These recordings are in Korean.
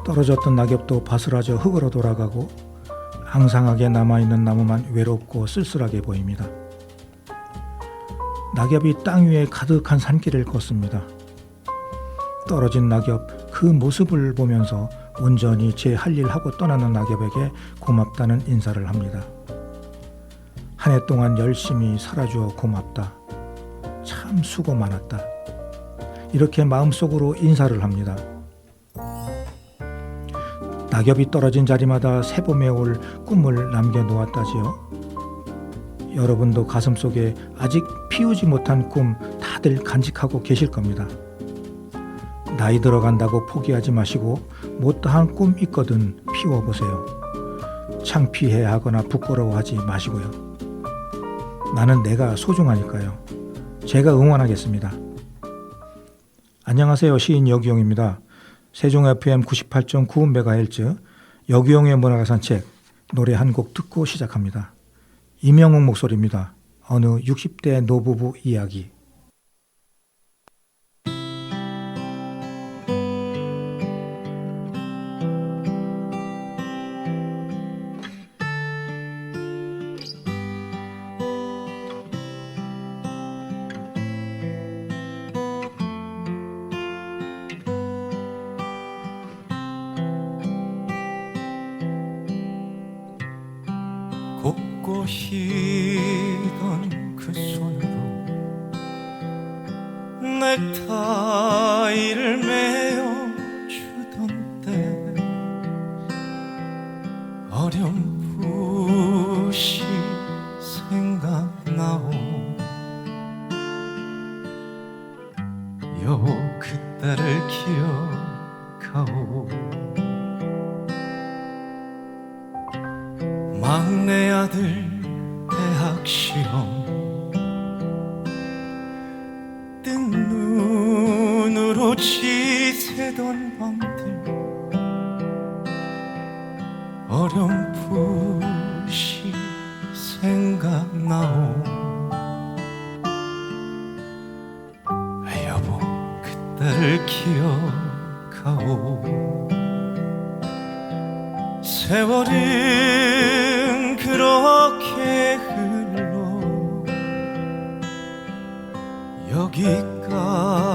떨어졌던 낙엽도 바스라져 흙으로 돌아가고 앙상하게 남아있는 나무만 외롭고 쓸쓸하게 보입니다. 낙엽이 땅 위에 가득한 산길을 걷습니다. 떨어진 낙엽 그 모습을 보면서 온전히 제 할 일 하고 떠나는 낙엽에게 고맙다는 인사를 합니다. 한 해 동안 열심히 살아주어 고맙다. 참 수고 많았다. 이렇게 마음속으로 인사를 합니다. 낙엽이 떨어진 자리마다 새봄에 올 꿈을 남겨놓았다지요. 여러분도 가슴속에 아직 피우지 못한 꿈 다들 간직하고 계실 겁니다. 나이 들어간다고 포기하지 마시고 못다한 꿈 있거든 피워보세요. 창피해하거나 부끄러워하지 마시고요. 나는 내가 소중하니까요. 제가 응원하겠습니다. 안녕하세요. 시인 여기용입니다. 세종 FM 98.9MHz 여기용의 문학산책 노래 한 곡 듣고 시작합니다. 이명웅 목소리입니다. 어느 60대 노부부 이야기. 곱고 희던 그 손으로 넥타이를 메어주던 때 어렴풋이 생각나오. 여보 그때를 기억하오. 막내 아들 대학 시험 뜬 눈으로 지새던 밤들 어렴풋이 생각나오. 여보 그때를 기억하오. 세월은 그렇게 흘러 여기까지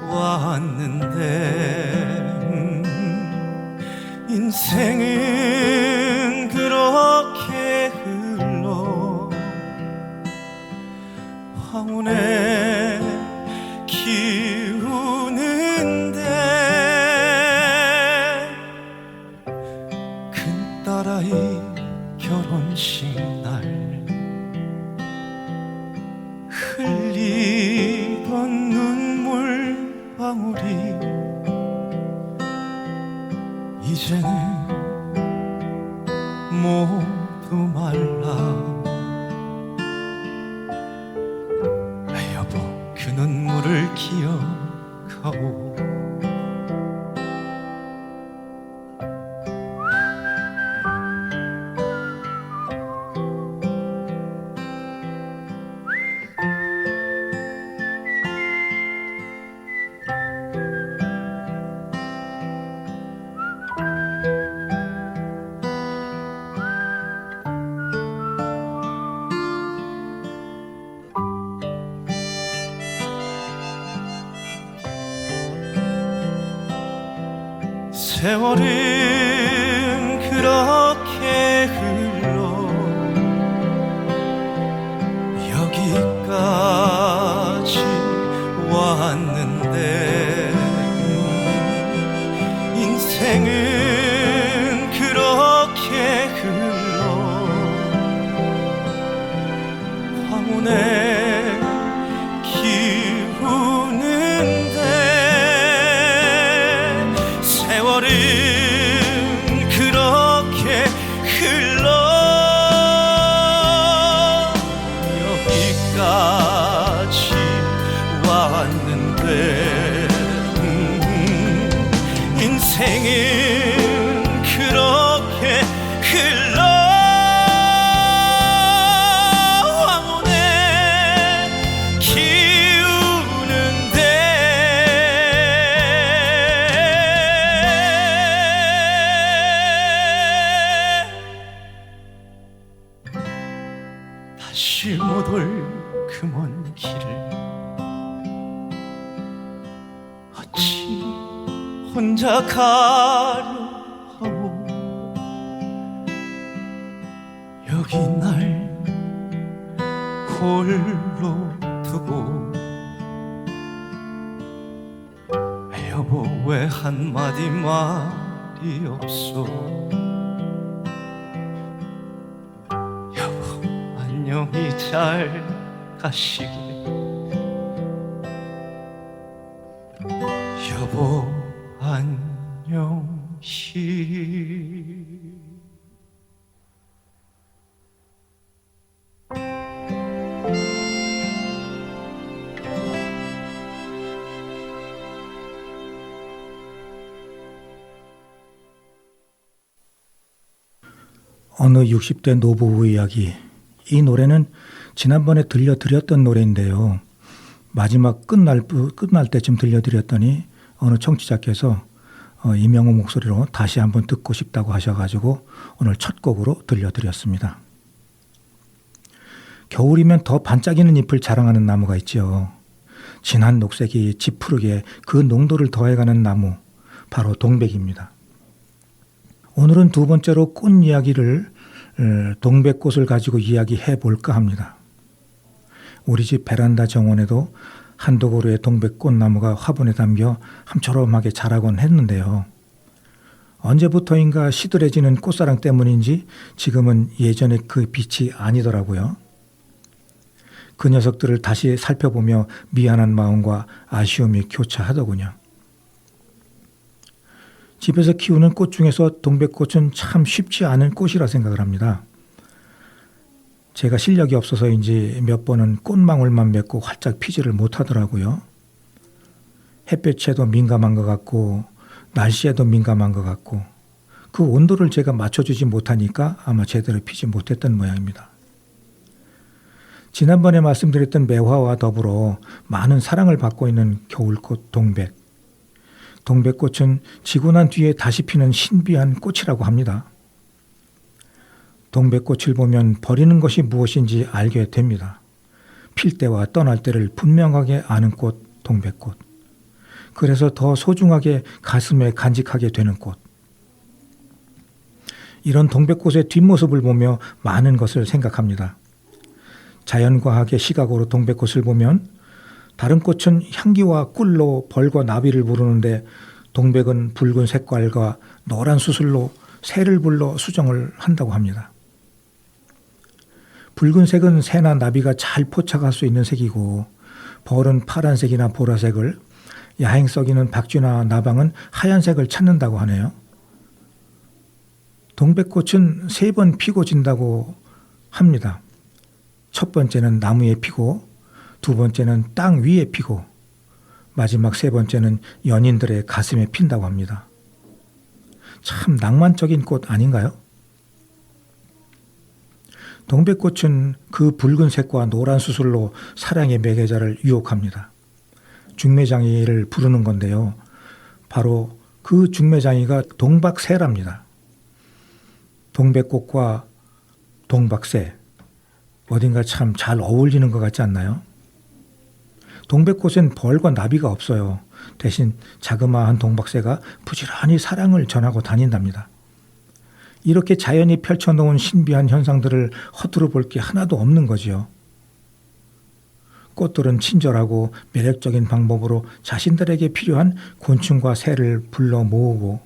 왔는데 인생은 그렇게 흘러 황혼에 기우는데 큰딸아이 결혼식 날 흘리던 눈물 방울이 이제는 모두 말라. 여보 그 눈물을 기억하오. 세월은 그렇게 흘러 여기까지 왔는데 인생은 그렇게 흘러 황혼에 기우는데 세월은 그렇게 흘러 여기까지 왔는데 인생은 그렇게 흘러 황혼에 기우는데 그 먼 길을 어찌 혼자 가려 하오. 여기 날 홀로 두고 여보 왜 한마디 말이 없어. 여보 안녕히 잘 가시게. 여보 안녕히. 어느 60대 노부부 이야기. 이 노래는 지난번에 들려드렸던 노래인데요. 마지막 끝날 때쯤 들려드렸더니 어느 청취자께서 이명호 목소리로 다시 한번 듣고 싶다고 하셔가지고 오늘 첫 곡으로 들려드렸습니다. 겨울이면 더 반짝이는 잎을 자랑하는 나무가 있죠. 진한 녹색이 짙푸르게 그 농도를 더해가는 나무, 바로 동백입니다. 오늘은 두 번째로 꽃 이야기를 동백꽃을 가지고 이야기해 볼까 합니다. 우리 집 베란다 정원에도 한두 그루의 동백꽃나무가 화분에 담겨 함초롬하게 자라곤 했는데요. 언제부터인가 시들해지는 꽃사랑 때문인지 지금은 예전의 그 빛이 아니더라고요. 그 녀석들을 다시 살펴보며 미안한 마음과 아쉬움이 교차하더군요. 집에서 키우는 꽃 중에서 동백꽃은 참 쉽지 않은 꽃이라 생각을 합니다. 제가 실력이 없어서인지 몇 번은 꽃망울만 맺고 활짝 피지를 못하더라고요. 햇볕에도 민감한 것 같고 날씨에도 민감한 것 같고 그 온도를 제가 맞춰주지 못하니까 아마 제대로 피지 못했던 모양입니다. 지난번에 말씀드렸던 매화와 더불어 많은 사랑을 받고 있는 겨울꽃 동백. 동백꽃은 지고 난 뒤에 다시 피는 신비한 꽃이라고 합니다. 동백꽃을 보면 버리는 것이 무엇인지 알게 됩니다. 필 때와 떠날 때를 분명하게 아는 꽃, 동백꽃. 그래서 더 소중하게 가슴에 간직하게 되는 꽃. 이런 동백꽃의 뒷모습을 보며 많은 것을 생각합니다. 자연과학의 시각으로 동백꽃을 보면 다른 꽃은 향기와 꿀로 벌과 나비를 부르는데 동백은 붉은 색깔과 노란 수술로 새를 불러 수정을 한다고 합니다. 붉은색은 새나 나비가 잘 포착할 수 있는 색이고 벌은 파란색이나 보라색을, 야행성이는 박쥐나 나방은 하얀색을 찾는다고 하네요. 동백꽃은 3번 피고 진다고 합니다. 첫 번째는 나무에 피고, 두 번째는 땅 위에 피고, 마지막 3번째는 연인들의 가슴에 핀다고 합니다. 참 낭만적인 꽃 아닌가요? 동백꽃은 그 붉은색과 노란 수술로 사랑의 매개자를 유혹합니다. 중매장이를 부르는 건데요. 바로 그 중매장이가 동박새랍니다. 동백꽃과 동박새, 어딘가 참 잘 어울리는 것 같지 않나요? 동백꽃엔 벌과 나비가 없어요. 대신 자그마한 동박새가 부지런히 사랑을 전하고 다닌답니다. 이렇게 자연이 펼쳐놓은 신비한 현상들을 허투루 볼 게 하나도 없는 거지요. 꽃들은 친절하고 매력적인 방법으로 자신들에게 필요한 곤충과 새를 불러 모으고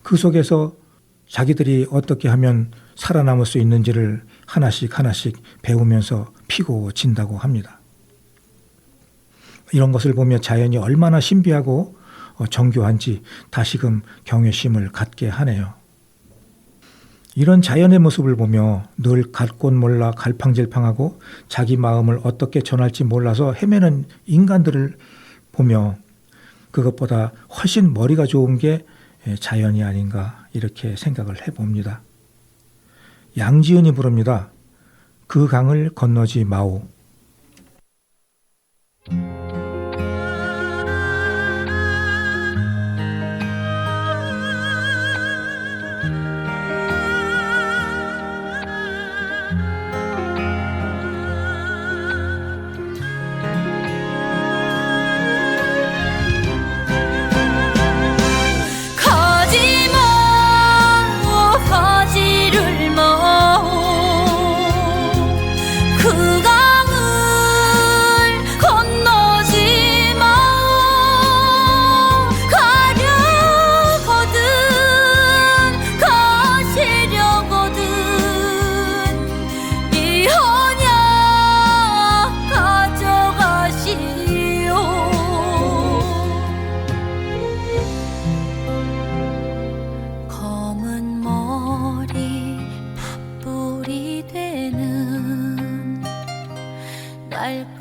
그 속에서 자기들이 어떻게 하면 살아남을 수 있는지를 하나씩 하나씩 배우면서 피고 진다고 합니다. 이런 것을 보며 자연이 얼마나 신비하고 정교한지 다시금 경외심을 갖게 하네요. 이런 자연의 모습을 보며 늘 갈 곳 몰라 갈팡질팡하고 자기 마음을 어떻게 전할지 몰라서 헤매는 인간들을 보며 그것보다 훨씬 머리가 좋은 게 자연이 아닌가 이렇게 생각을 해봅니다. 양지은이 부릅니다. 그 강을 건너지 마오.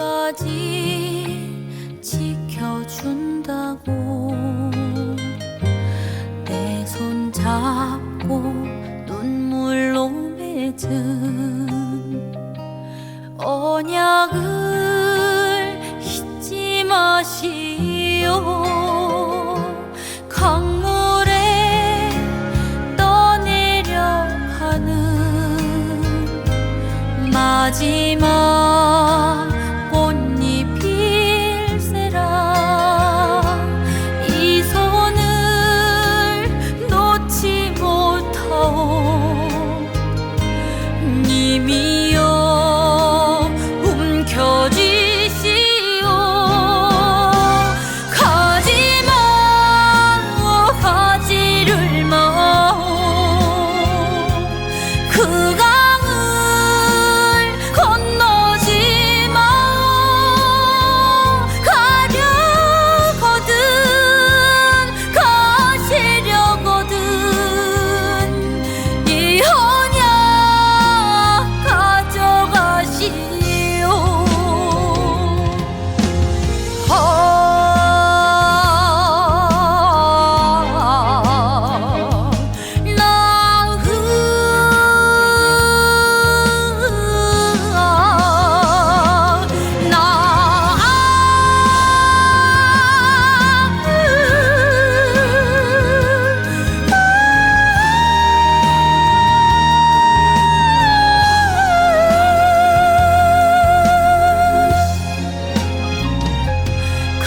끝까지 지켜준다고 내 손 잡고 눈물로 맺은 언약을 잊지 마시오. 강물에 떠내려 가는 마지막 꽃잎일세라. 이 손을 놓지 못하오. 님이여 움켜쥐시오. 가지마 가지를 마오. 그 강을 건너지 마오. 가려거든 가시려거든 이 언약 가져가시오.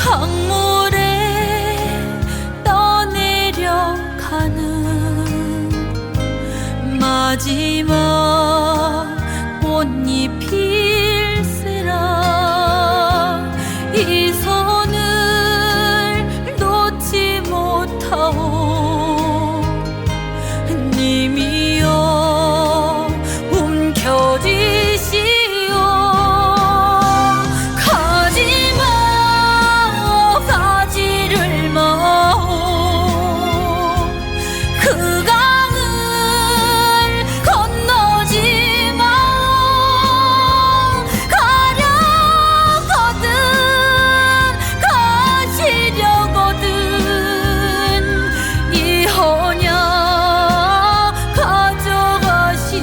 강물에 떠내려 가는 마지막 꽃잎일세라. 이 손을 놓지 못하오. 님이여 움켜쥐시오. 가지마 가지를 마오. 그 강을 건너지 마오. 가려거든 가시려거든 이 언약 가져가시오.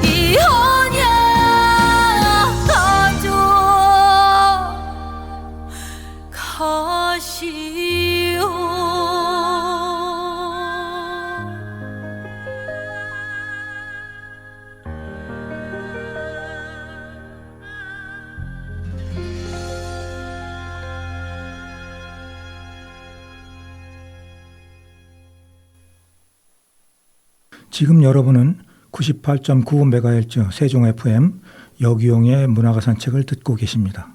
이 언약 가져가시오. 지금 여러분은 98.95MHz 세종 FM 여기용의 문화가 산책을 듣고 계십니다.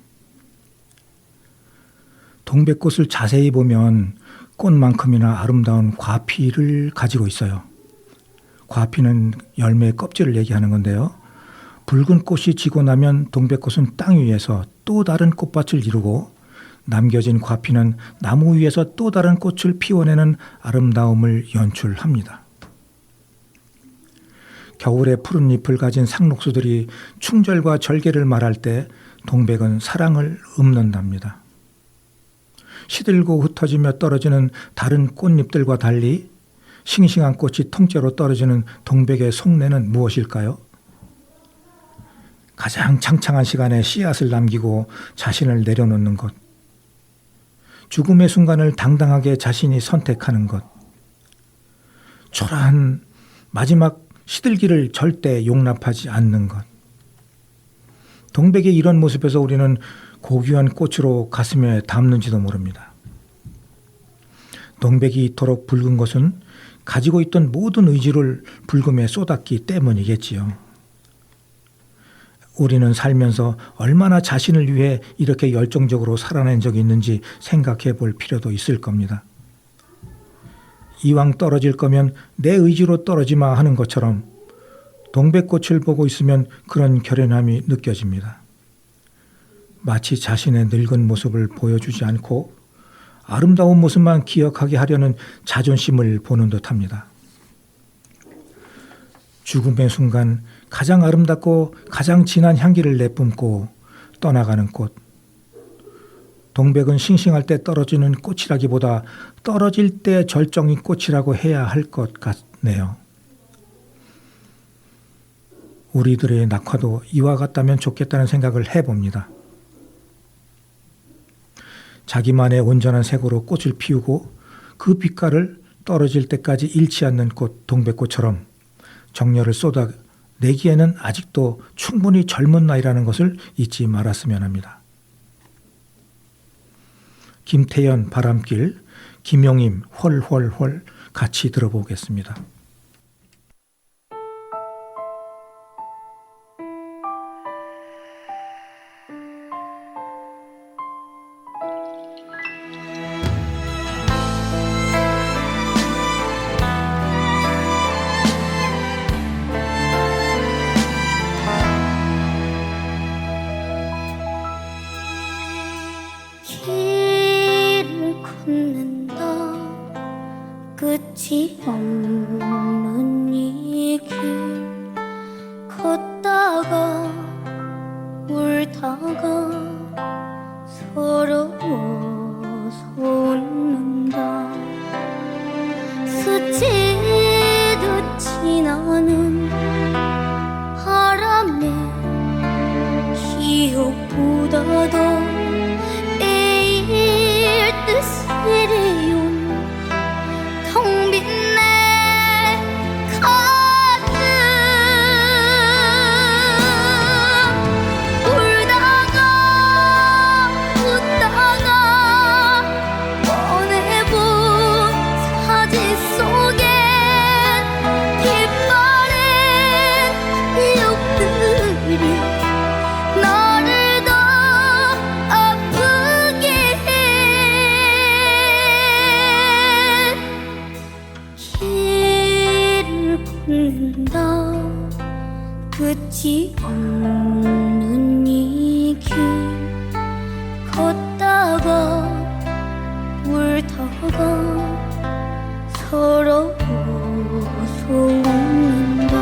동백꽃을 자세히 보면 꽃만큼이나 아름다운 과피를 가지고 있어요. 과피는 열매의 껍질을 얘기하는 건데요. 붉은 꽃이 지고 나면 동백꽃은 땅 위에서 또 다른 꽃밭을 이루고 남겨진 과피는 나무 위에서 또 다른 꽃을 피워내는 아름다움을 연출합니다. 겨울에 푸른 잎을 가진 상록수들이 충절과 절개를 말할 때 동백은 사랑을 읊는답니다. 시들고 흩어지며 떨어지는 다른 꽃잎들과 달리 싱싱한 꽃이 통째로 떨어지는 동백의 속내는 무엇일까요? 가장 창창한 시간에 씨앗을 남기고 자신을 내려놓는 것, 죽음의 순간을 당당하게 자신이 선택하는 것, 초라한 마지막 시들기를 절대 용납하지 않는 것. 동백의 이런 모습에서 우리는 고귀한 꽃으로 가슴에 담는지도 모릅니다. 동백이 이토록 붉은 것은 가지고 있던 모든 의지를 붉음에 쏟았기 때문이겠지요. 우리는 살면서 얼마나 자신을 위해 이렇게 열정적으로 살아낸 적이 있는지 생각해 볼 필요도 있을 겁니다. 이왕 떨어질 거면 내 의지로 떨어지 마 하는 것처럼 동백꽃을 보고 있으면 그런 결연함이 느껴집니다. 마치 자신의 늙은 모습을 보여주지 않고 아름다운 모습만 기억하게 하려는 자존심을 보는 듯합니다. 죽음의 순간 가장 아름답고 가장 진한 향기를 내뿜고 떠나가는 꽃. 동백은 싱싱할 때 떨어지는 꽃이라기보다 떨어질 때 절정인 꽃이라고 해야 할 것 같네요. 우리들의 낙화도 이와 같다면 좋겠다는 생각을 해봅니다. 자기만의 온전한 색으로 꽃을 피우고 그 빛깔을 떨어질 때까지 잃지 않는 꽃, 동백꽃처럼 정열을 쏟아내기에는 아직도 충분히 젊은 나이라는 것을 잊지 말았으면 합니다. 김태연 바람길, 김용임 헐헐헐 같이 들어보겠습니다. 길을 걷는다 끝이 없는 이 길 걷다가 울다가 서러워서 웃는다 스치듯 지나는 바람에 기억보다도 뜻이래요 텅 빈 내 가슴 울다가 웃다가 꺼내본 사진 속엔 빛바랜 기억들이 나를 더 아프게 해 길을 걷는다 끝이 없는 이 길 걷다가 울다가 서러워서 웃는다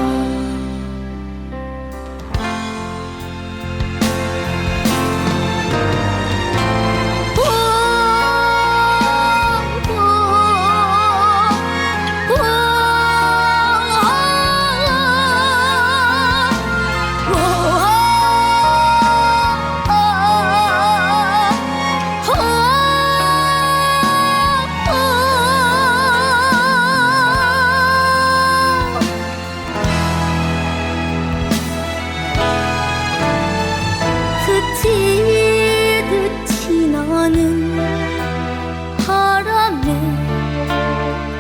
스치듯 지나는 바람에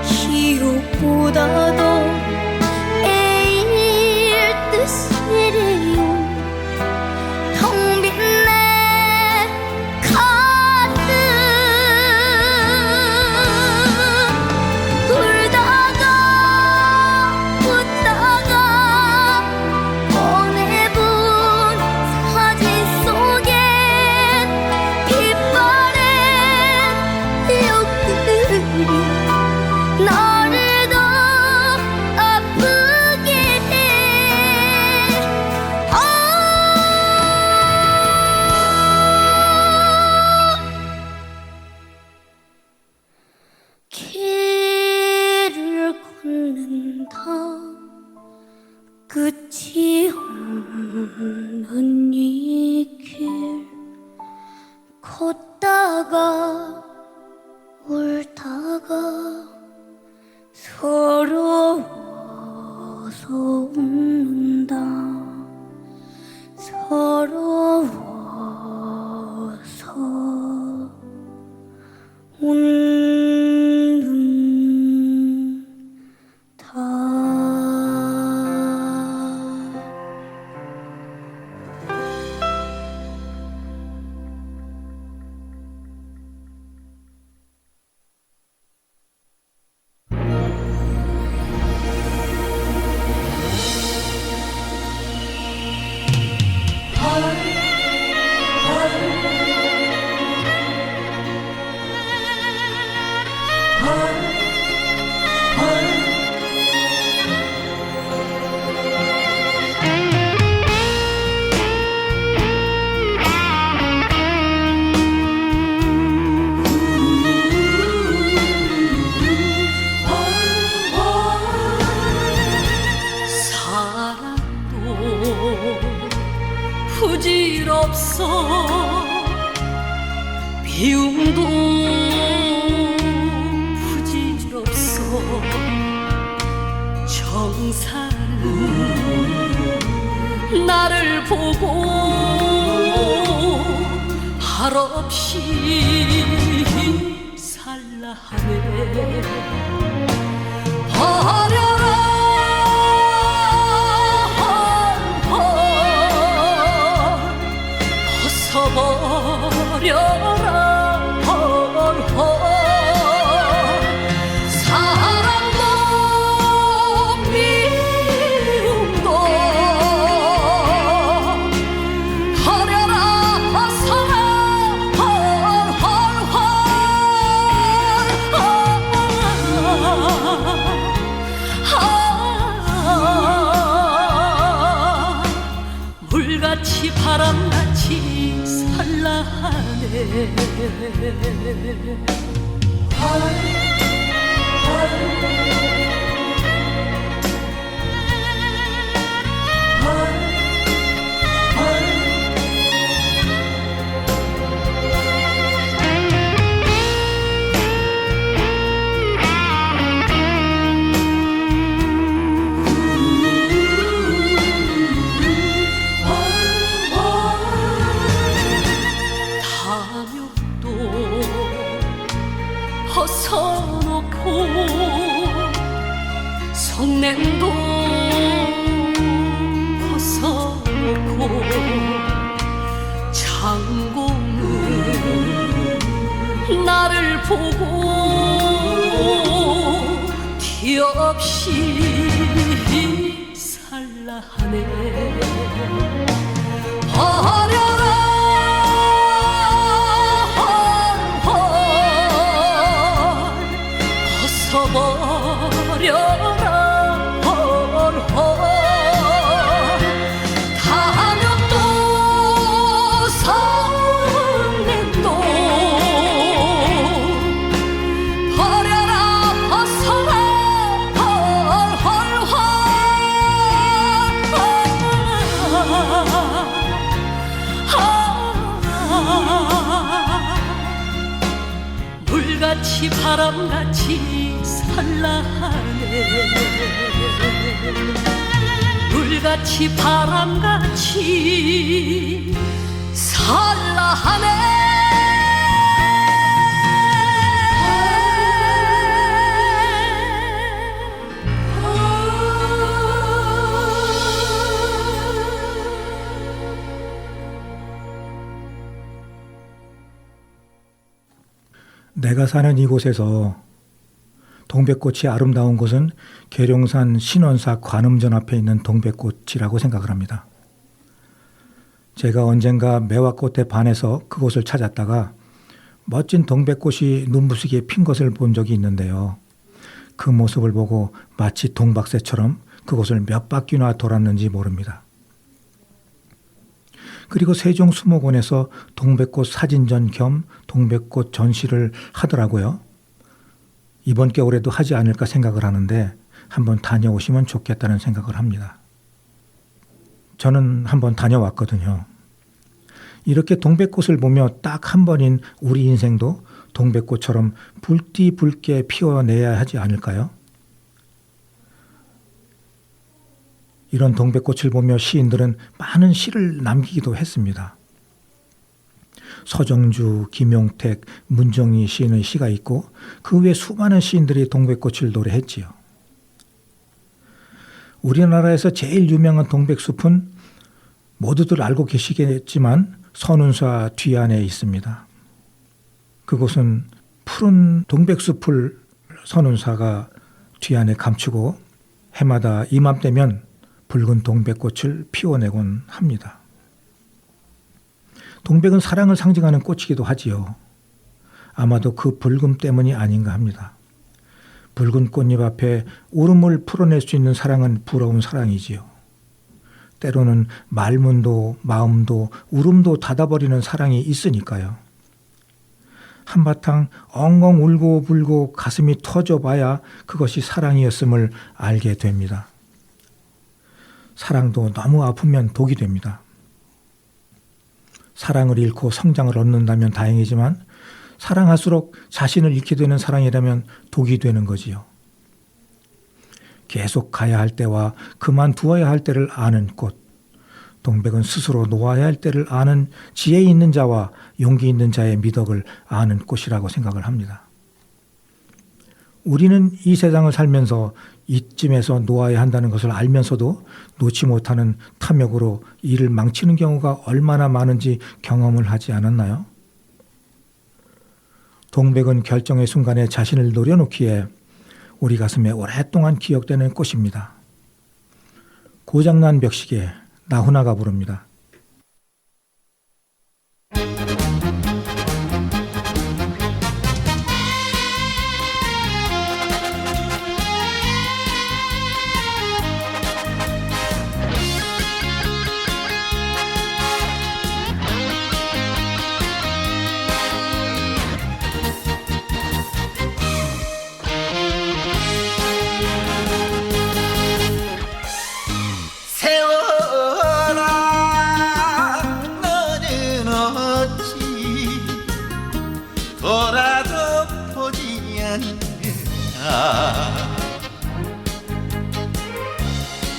기억보다도 애일 듯이래요 텅 빈 내 가슴 울다가 웃다가 꺼내본 사진 속엔 빛바랜 기억들이 나를 더 아프게 해 길을 걷는다 끝이 없는 이 길 걷다가 울다가 서러워서 웃는다 서러워서 웃는다 헐 부질없어 비움도 부질없어 정사는 나를 보고 할없이 살라 하네 버려라 벗어버려라 사랑도 미움도 버려라 벗어라 물같이 바람같이 살라 하네 벗어놓고 성냄도 벗어놓고 장공은 나를 보고 뒤없이 살라 하네 버려라 버려라 탐욕도 성냄도 버려라 벗어라 물같이 바람같이 살라 하네 물같이 바람같이 살라 하네 내가 사는 이곳에서 동백꽃이 아름다운 곳은 계룡산 신원사 관음전 앞에 있는 동백꽃이라고 생각을 합니다. 제가 언젠가 매화꽃에 반해서 그곳을 찾았다가 멋진 동백꽃이 눈부시게 핀 것을 본 적이 있는데요. 그 모습을 보고 마치 동박새처럼 그곳을 몇 바퀴나 돌았는지 모릅니다. 그리고 세종수목원에서 동백꽃 사진전 겸 동백꽃 전시를 하더라고요. 이번 겨울에도 하지 않을까 생각을 하는데 한번 다녀오시면 좋겠다는 생각을 합니다. 저는 한번 다녀왔거든요. 이렇게 동백꽃을 보며 딱 한 번인 우리 인생도 동백꽃처럼 붉디 붉게 피워내야 하지 않을까요? 이런 동백꽃을 보며 시인들은 많은 시를 남기기도 했습니다. 서정주, 김용택, 문정희 시인의 시가 있고 그 외 수많은 시인들이 동백꽃을 노래했지요. 우리나라에서 제일 유명한 동백숲은 모두들 알고 계시겠지만 선운사 뒤안에 있습니다. 그곳은 푸른 동백숲을 선운사가 뒤안에 감추고 해마다 이맘때면 붉은 동백꽃을 피워내곤 합니다. 동백은 사랑을 상징하는 꽃이기도 하지요. 아마도 그 붉음 때문이 아닌가 합니다. 붉은 꽃잎 앞에 울음을 풀어낼 수 있는 사랑은 부러운 사랑이지요. 때로는 말문도 마음도 울음도 닫아버리는 사랑이 있으니까요. 한바탕 엉엉 울고 불고 가슴이 터져봐야 그것이 사랑이었음을 알게 됩니다. 사랑도 너무 아프면 독이 됩니다. 사랑을 잃고 성장을 얻는다면 다행이지만 사랑할수록 자신을 잃게 되는 사랑이라면 독이 되는 거지요. 계속 가야 할 때와 그만두어야 할 때를 아는 꽃. 동백은 스스로 놓아야 할 때를 아는 지혜 있는 자와 용기 있는 자의 미덕을 아는 꽃이라고 생각을 합니다. 우리는 이 세상을 살면서 이쯤에서 놓아야 한다는 것을 알면서도 놓지 못하는 탐욕으로 일을 망치는 경우가 얼마나 많은지 경험을 하지 않았나요? 동백은 결정의 순간에 자신을 노려놓기에 우리 가슴에 오랫동안 기억되는 꽃입니다. 고장난 벽시계 나훈아가 부릅니다. 돌아도 보지 않느냐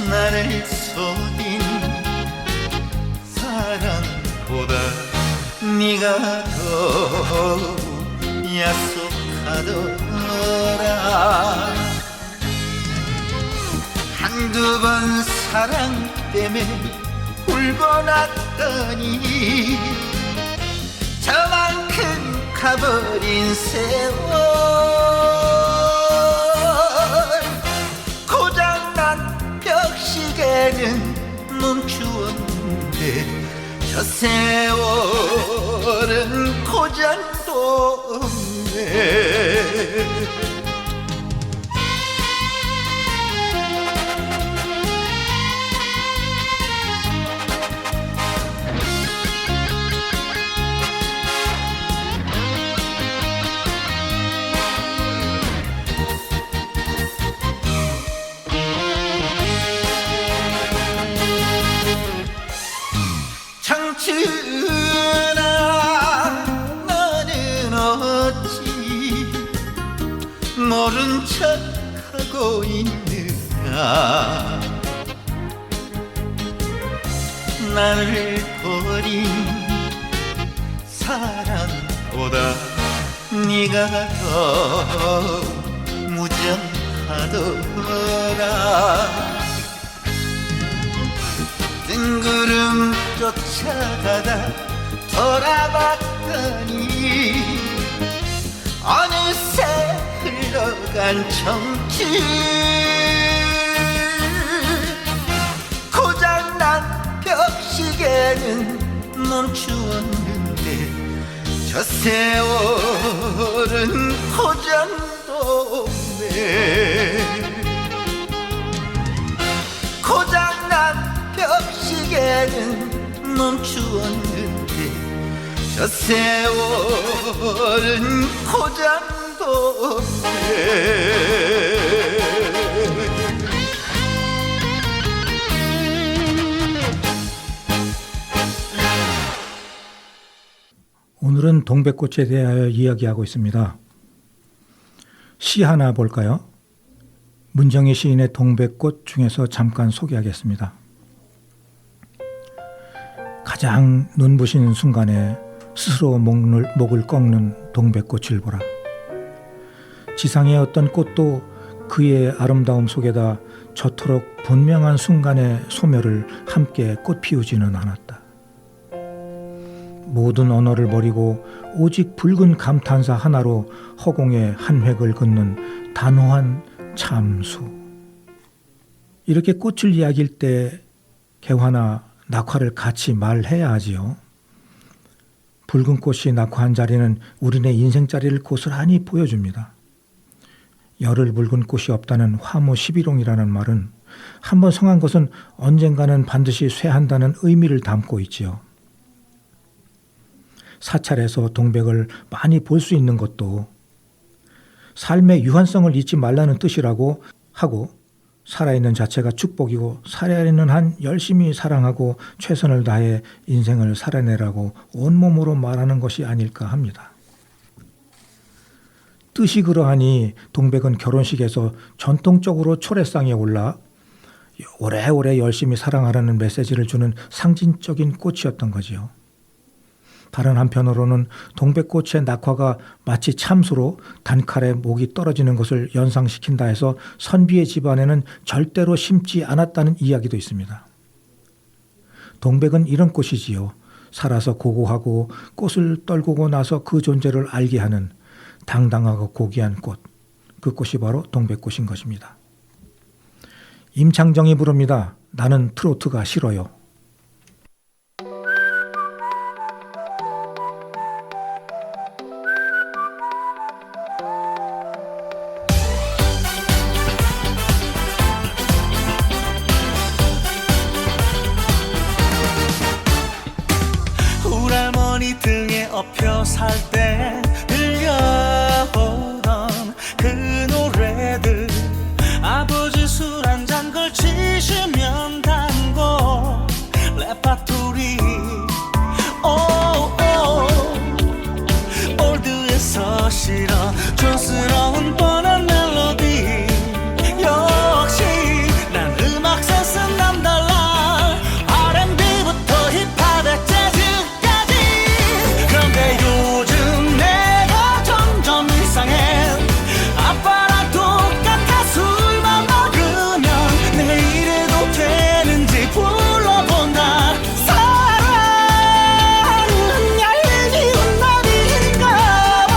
나를 속인 사랑보다 네가 더욱 약속하더라 한두 번 사랑 때문에 울고 났더니 저만큼 가버린 세월 고장난 벽시계는 멈추었는데 저 세월은 고장도 없네 청춘아 너는 어찌 모른 척하고 있느냐 나를 버린 사랑보다 네가 더 무정하더라 뜬구름 쫓아가다 돌아봤더니 어느새 흘러간 청춘 고장난 벽시계는 멈추었는데 저 세월은 고장도 없네 고장난 벽시계는 멈추었는데 저 세월은 고장도 없네 오늘은 동백꽃에 대하여 이야기하고 있습니다. 시 하나 볼까요? 문정희 시인의 동백꽃 중에서 잠깐 소개하겠습니다. 가장 눈부신 순간에 스스로 목을 꺾는 동백꽃을 보라. 지상의 어떤 꽃도 그의 아름다움 속에다 저토록 분명한 순간의 소멸을 함께 꽃피우지는 않았다. 모든 언어를 버리고 오직 붉은 감탄사 하나로 허공에 한 획을 긋는 단호한 참수. 이렇게 꽃을 이야기할 때 개화나 낙화를 같이 말해야 하지요. 붉은 꽃이 낙화한 자리는 우리네 인생 자리를 고스란히 보여줍니다. 열흘 붉은 꽃이 없다는 화무 11홍이라는 말은 한번 성한 것은 언젠가는 반드시 쇠한다는 의미를 담고 있지요. 사찰에서 동백을 많이 볼 수 있는 것도 삶의 유한성을 잊지 말라는 뜻이라고 하고 살아있는 자체가 축복이고 살아있는 한 열심히 사랑하고 최선을 다해 인생을 살아내라고 온몸으로 말하는 것이 아닐까 합니다. 뜻이 그러하니 동백은 결혼식에서 전통적으로 초래상에 올라 오래오래 열심히 사랑하라는 메시지를 주는 상징적인 꽃이었던 거지요. 다른 한편으로는 동백꽃의 낙화가 마치 참수로 단칼에 목이 떨어지는 것을 연상시킨다 해서 선비의 집안에는 절대로 심지 않았다는 이야기도 있습니다. 동백은 이런 꽃이지요. 살아서 고고하고 꽃을 떨구고 나서 그 존재를 알게 하는 당당하고 고귀한 꽃. 그 꽃이 바로 동백꽃인 것입니다. 임창정이 부릅니다. 나는 트로트가 싫어요. 우리 할머니 등에 엎여 살 때 들려오던 그 노래들 아버지 술 한잔 걸치시면 단고 레파토리 올드에서 실어 촌스러운 뻔한 멜로디 역시 난 음악 센스는 남달라 R&B부터 힙합에 재즈까지 그런데 요즘 내가 점점 이상해 아빠랑 똑같아 술만 먹으면 내일에도 되는지 불러본다 사랑은 얄미운 나비인가 봐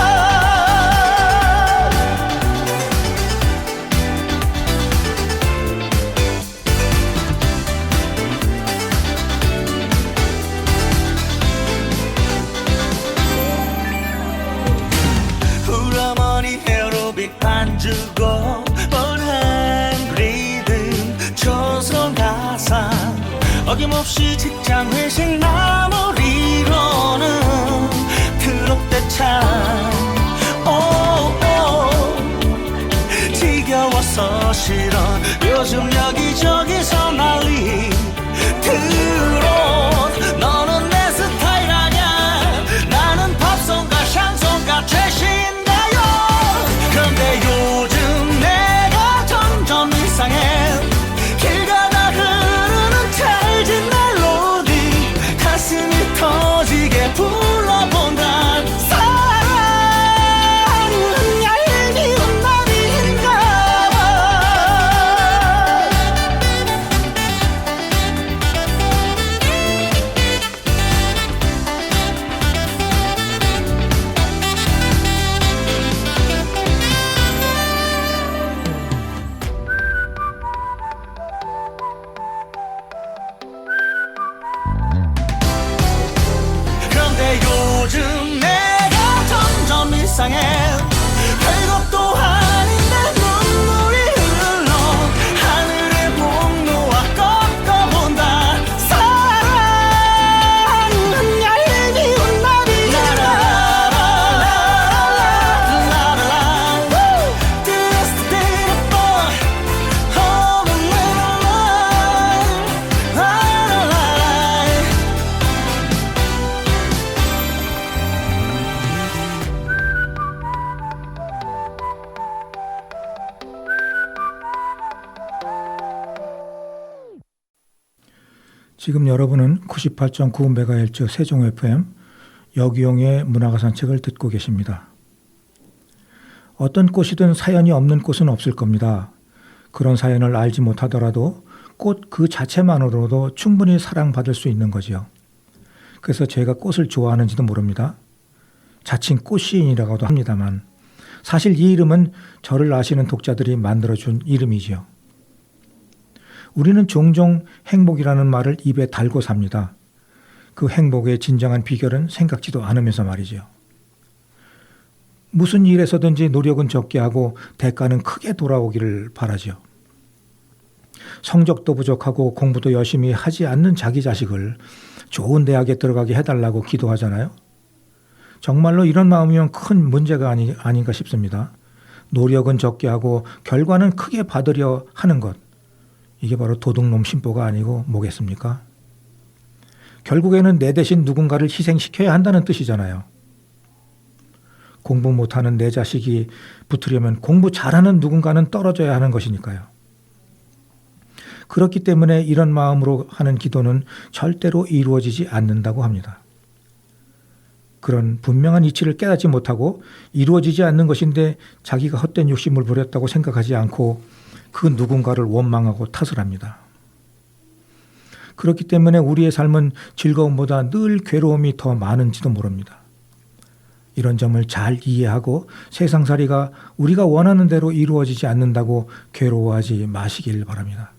우리 어머니 에어로빅 반주고 뻔한 리듬 촌스러운 가사 어김없이 직장 회식 마무리로는 트롯대찬 지겨워서 싫어 요즘 여기저기서 난리 트롯 너는 내 스타일 아냐 나는 팝송과 샹송과 최신가요 그런데 요즘 내가 점점 이상해 길 가다 흐르는 찰진 멜로디 가슴이 터지게 불러본다 사랑은 얄미운 나비인가 봐 그런데 요즘 내가 점점 이상해 별것도 아닌데 눈물이 흘러 하늘의 복로와 꺾어본다 사랑은 얄미운 나비인가 This day boy hold on 지금 여러분은 98.9MHz 세종 FM 여기용의 문화가 산책을 듣고 계십니다. 어떤 꽃이든 사연이 없는 꽃은 없을 겁니다. 그런 사연을 알지 못하더라도 꽃 그 자체만으로도 충분히 사랑받을 수 있는 거지요. 그래서 제가 꽃을 좋아하는지도 모릅니다. 자칭 꽃시인이라고도 합니다만 사실 이 이름은 저를 아시는 독자들이 만들어준 이름이지요. 우리는 종종 행복이라는 말을 입에 달고 삽니다. 그 행복의 진정한 비결은 생각지도 않으면서 말이죠. 무슨 일에서든지 노력은 적게 하고 대가는 크게 돌아오기를 바라죠. 성적도 부족하고 공부도 열심히 하지 않는 자기 자식을 좋은 대학에 들어가게 해달라고 기도하잖아요. 정말로 이런 마음이면 큰 문제가 아닌가 싶습니다. 노력은 적게 하고 결과는 크게 받으려 하는 것. 이게 바로 도둑놈 심보가 아니고 뭐겠습니까? 결국에는 내 대신 누군가를 희생시켜야 한다는 뜻이잖아요. 공부 못하는 내 자식이 붙으려면 공부 잘하는 누군가는 떨어져야 하는 것이니까요. 그렇기 때문에 이런 마음으로 하는 기도는 절대로 이루어지지 않는다고 합니다. 그런 분명한 이치를 깨닫지 못하고 이루어지지 않는 것인데 자기가 헛된 욕심을 부렸다고 생각하지 않고 그 누군가를 원망하고 탓을 합니다. 그렇기 때문에 우리의 삶은 즐거움보다 늘 괴로움이 더 많은지도 모릅니다. 이런 점을 잘 이해하고 세상살이가 우리가 원하는 대로 이루어지지 않는다고 괴로워하지 마시길 바랍니다.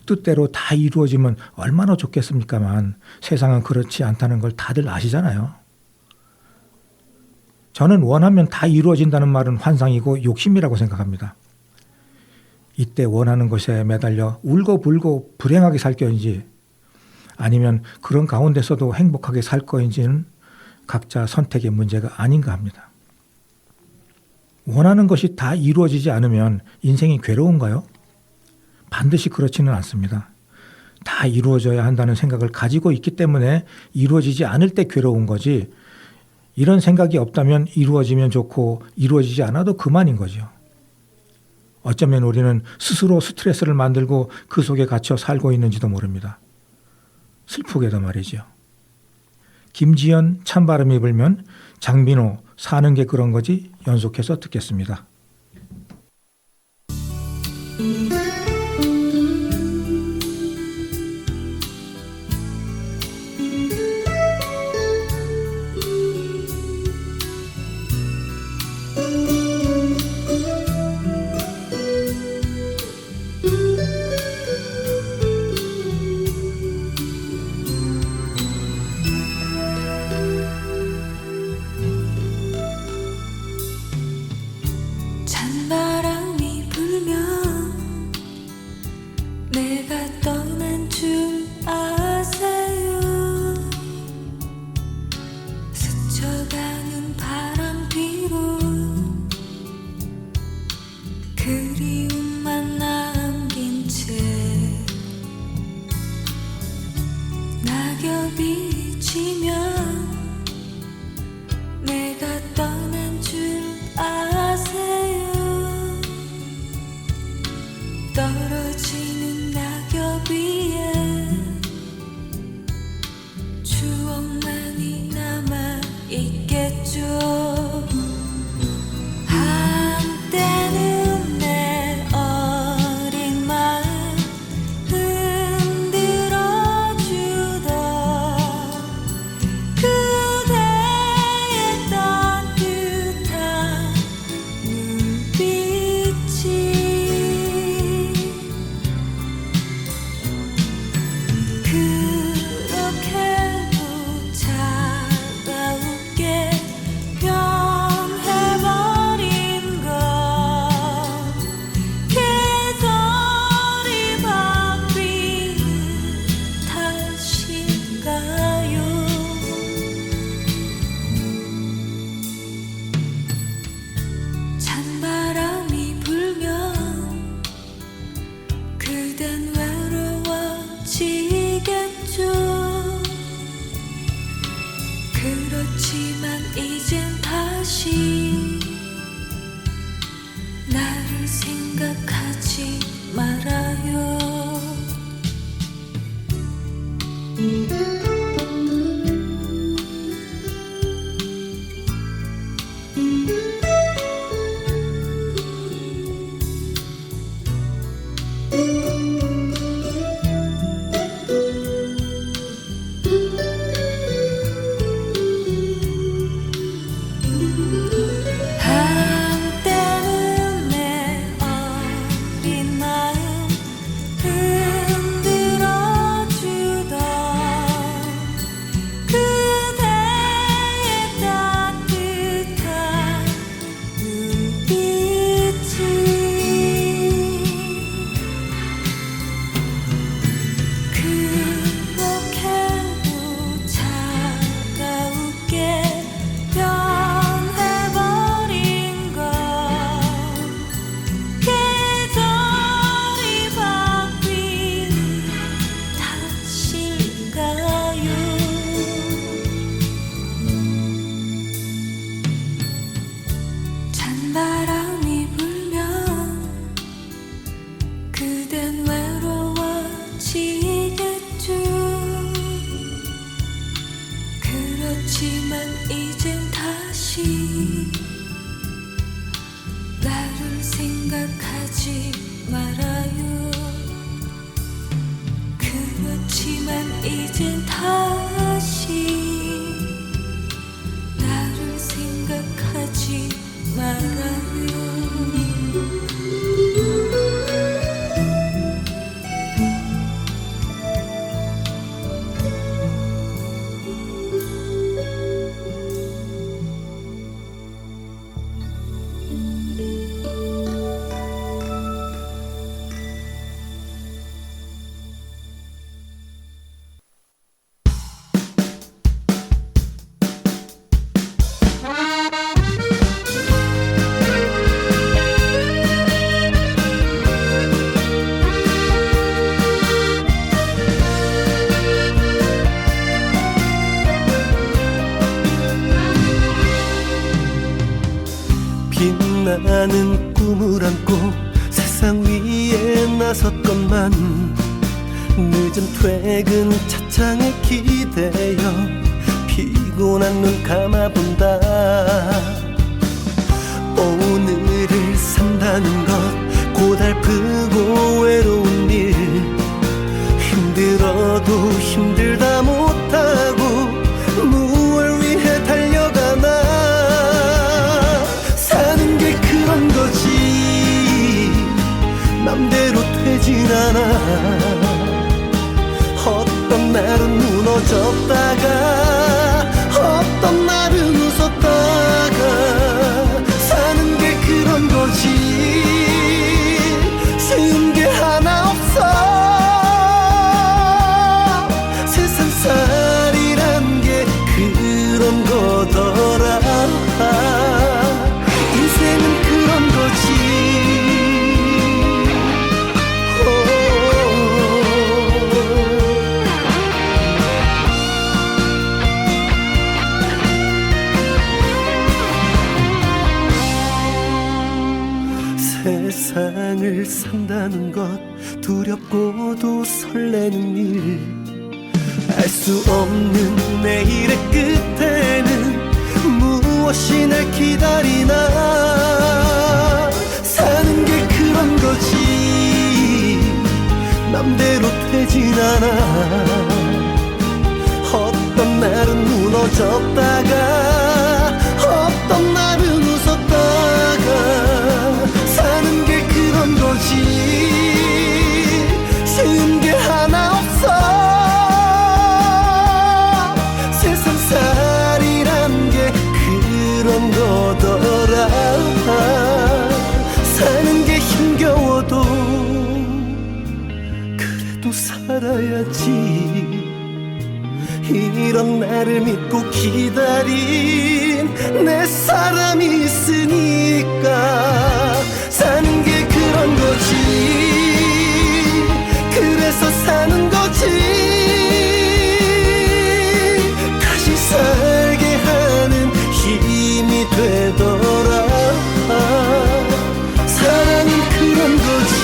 뜻대로 다 이루어지면 얼마나 좋겠습니까만 세상은 그렇지 않다는 걸 다들 아시잖아요. 저는 원하면 다 이루어진다는 말은 환상이고 욕심이라고 생각합니다. 이때 원하는 것에 매달려 울고불고 불행하게 살 거인지 아니면 그런 가운데서도 행복하게 살 거인지는 각자 선택의 문제가 아닌가 합니다. 원하는 것이 다 이루어지지 않으면 인생이 괴로운가요? 반드시 그렇지는 않습니다. 다 이루어져야 한다는 생각을 가지고 있기 때문에 이루어지지 않을 때 괴로운 거지, 이런 생각이 없다면 이루어지면 좋고 이루어지지 않아도 그만인 거죠. 어쩌면 우리는 스스로 스트레스를 만들고 그 속에 갇혀 살고 있는지도 모릅니다. 슬프게도 말이죠. 김지연 찬바람이 불면, 장민호 사는 게 그런 거지 연속해서 듣겠습니다. 찬바람이 불면 내가 떠난 줄 아세요? 스쳐가는 바람 뒤로 그리움만 남긴 채 낙엽이 지면 내가 떠난 줄 아세요? 떨어지는 낙엽 위에 추억만이 남아있겠죠. 한때는 내 어린 마음 흔들어주던 그대의 따뜻한 눈빛이 그렇게도 차가우게 변해버린 것, 계절이 바뀌는 탓인가요? 찬바람이 불면 그댄 외로워지겠죠. 그렇지만 이젠 다시 나를 생각하지 말아요. 한때는 내 그렇지만 이젠 다시 나를 생각하지 말아요. 그렇지만 이젠 다시 나를 생각하지 말아요. 빛나는 꿈을 안고 세상 위에 나섰건만 늦은 퇴근 차창에 기대어 피곤한 눈 감아본다. 오늘을 산다는 것 고달프고 외로운 일, 힘들어도 힘들다 못하고 무얼 위해 달려가나. 사는 게 그런 거지 맘대로 되진 않아. 어떤 날은 무너졌다가 어떤 날은 웃었다가 사는 게 그런 거지 쉬운 게 하나 없어. 세상살이란 게 그런 거더라. 인생은 그런 거지. 세상을 산다는 것 두렵고도 설레는 일, 알 수 없는 내일의 끝에는 무엇이 날 기다리나. 사는 게 그런 거지 맘대로 되진 않아. 어떤 날은 무너졌다가 어떤 날은 웃었다가 사는 게 그런 거지 쉬운 게 하나 없어. 세상살이란 게 그런 거더라. 사는 게 힘겨워도 그래도 살아야지. 이런 나를 믿고 기다린 내 사람이 있으니까 사는 게 그런 거지. 그래서 사는 거지. 다시 살게 하는 힘이 되더라. 사랑은 그런 거지.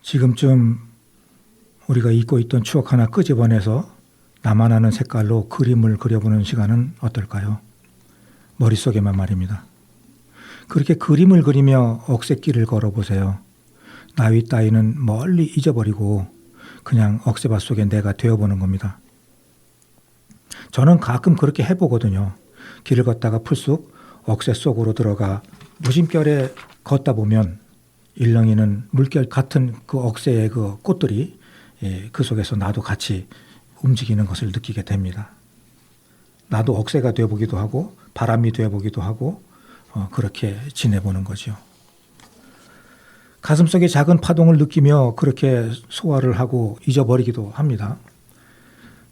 지금쯤 우리가 잊고 있던 추억 하나 끄집어내서 나만 아는 색깔로 그림을 그려보는 시간은 어떨까요? 머릿속에만 말입니다. 그렇게 그림을 그리며 억새길을 걸어보세요. 나위 따위는 멀리 잊어버리고 그냥 억새밭 속에 내가 되어보는 겁니다. 저는 가끔 그렇게 해보거든요. 길을 걷다가 풀쑥 억새 속으로 들어가 무심결에 걷다 보면 일렁이는 물결 같은 그 억새의 그 꽃들이 그 속에서 나도 같이 움직이는 것을 느끼게 됩니다. 나도 억새가 되어보기도 하고 바람이 되어보기도 하고 그렇게 지내보는 거죠. 가슴속의 작은 파동을 느끼며 그렇게 소화를 하고 잊어버리기도 합니다.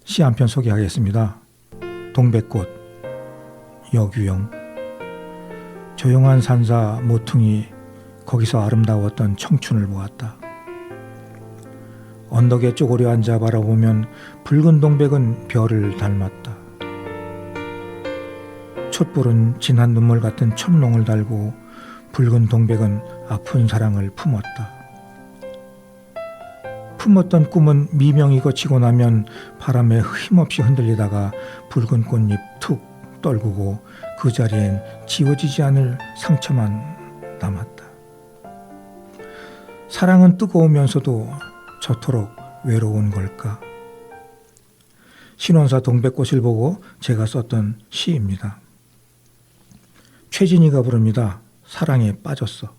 시 한 편 소개하겠습니다. 동백꽃, 여규영. 조용한 산사 모퉁이 거기서 아름다웠던 청춘을 보았다. 언덕에 쪼그려 앉아 바라보면 붉은 동백은 별을 닮았다. 촛불은 진한 눈물 같은 첨농을 달고 붉은 동백은 아픈 사랑을 품었다. 품었던 꿈은 미명이 거치고 나면 바람에 힘없이 흔들리다가 붉은 꽃잎 툭 떨구고 그 자리엔 지워지지 않을 상처만 남았다. 사랑은 뜨거우면서도 저토록 외로운 걸까? 신원사 동백꽃을 보고 제가 썼던 시입니다. 최진희가 부릅니다. 사랑에 빠졌어.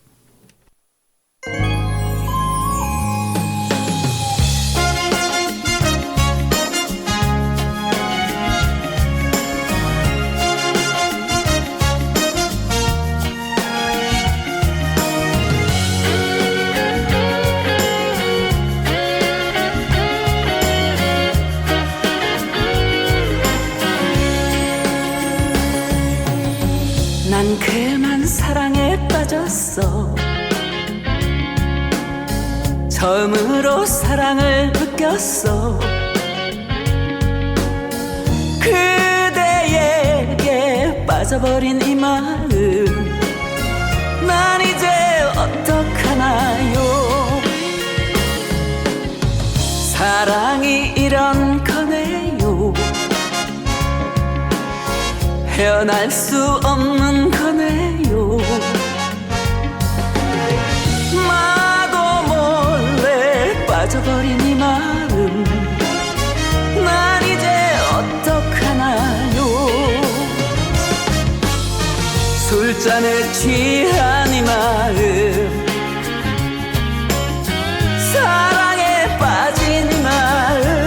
난 그만 사랑에 빠졌어. 처음으로 사랑을 느꼈어. 그대에게 빠져버린 이 마음 난 이제 어떡하나요. 사랑이 이런 거네요. 헤어날 수 없는 거네요. 나도 몰래 빠져버린 이 마음 난 이제 어떡하나요. 술잔에 취한 이 마음 사랑에 빠진 이 마음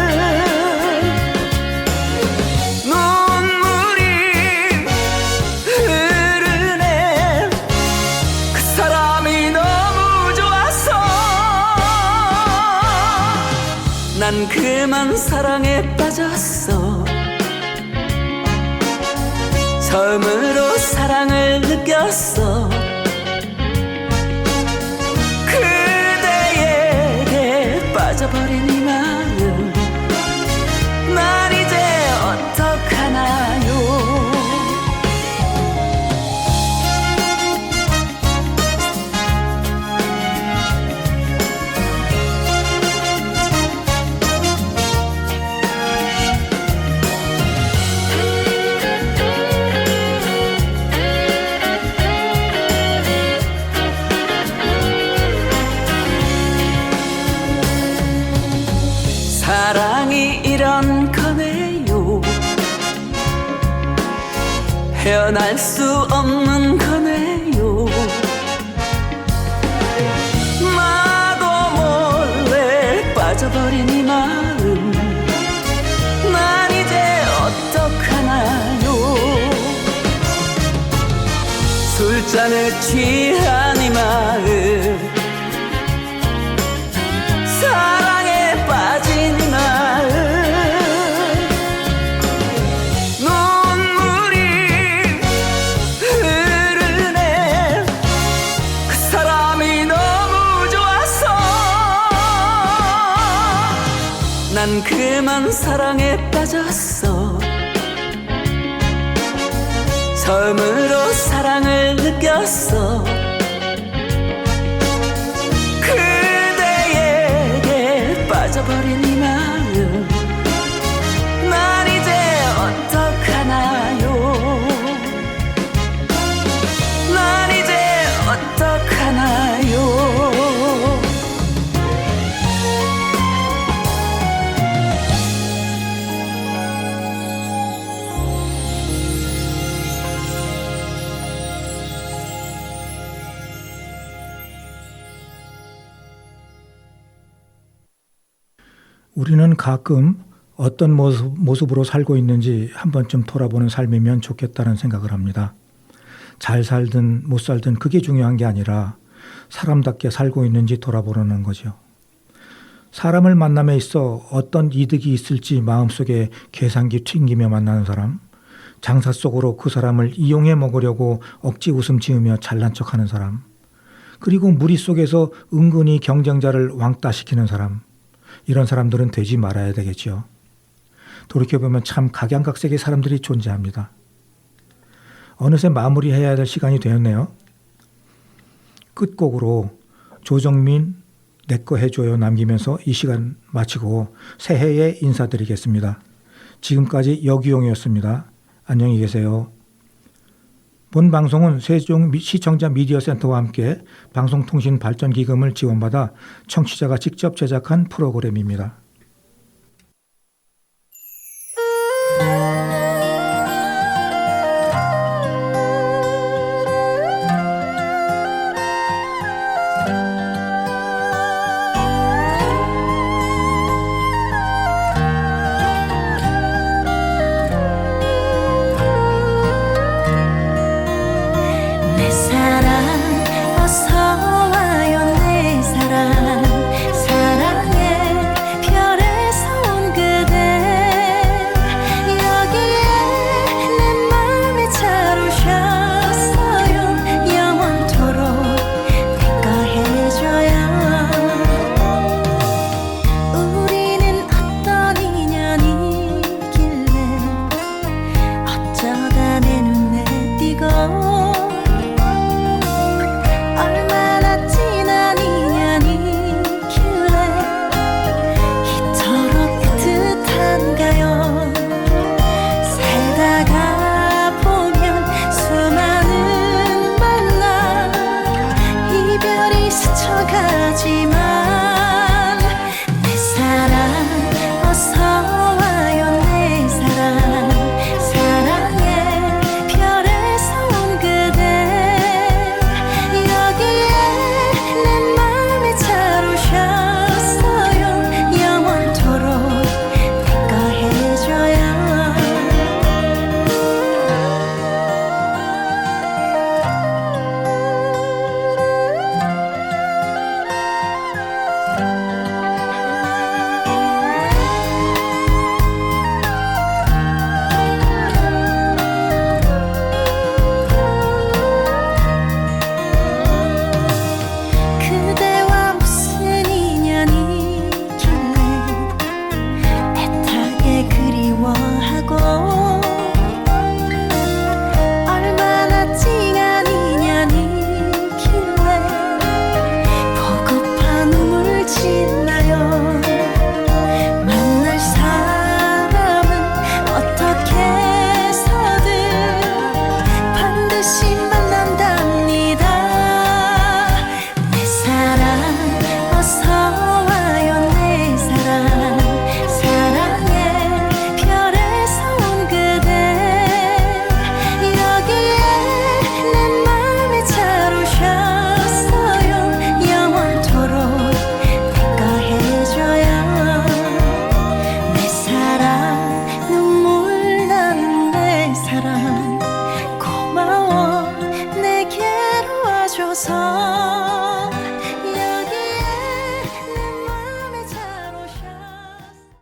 난 그만 사랑에 빠졌어. 처음으로 사랑을 느꼈어. 그대에게 빠져버린 이 마음 난 이제 어떡하나요. 사랑이 이런 거네요. 헤어날 수 없는 거네요. 나도 몰래 빠져버린 이 마음 난 이제 어떡하나요. 술잔에 취한 이 마음 사랑에 빠진 이 마음 눈물이 흐르네. 그 사람이 너무 좋아서 난 그만 사랑에 빠졌어. 처음으로 사랑을 느꼈어. 빠져버린 이 마음 난 이제 어떡하나요. 난 이제 어떡하나요. 우리는 가끔 어떤 모습으로 살고 있는지 한 번쯤 돌아보는 삶이면 좋겠다는 생각을 합니다. 잘 살든 못 살든 그게 중요한 게 아니라 사람답게 살고 있는지 돌아보려는 거죠. 사람을 만남에 있어 어떤 이득이 있을지 마음속에 계산기 튕기며 만나는 사람, 장사 속으로 그 사람을 이용해 먹으려고 억지 웃음 지으며 잘난 척하는 사람, 그리고 무리 속에서 은근히 경쟁자를 왕따시키는 사람, 이런 사람들은 되지 말아야 되겠죠. 돌이켜보면 참 각양각색의 사람들이 존재합니다. 어느새 마무리해야 될 시간이 되었네요. 끝곡으로 조정민 내꺼 해줘요 남기면서 이 시간 마치고 새해에 인사드리겠습니다. 지금까지 여기용이었습니다. 안녕히 계세요. 본 방송은 세종 시청자 미디어센터와 함께 방송통신발전기금을 지원받아 청취자가 직접 제작한 프로그램입니다.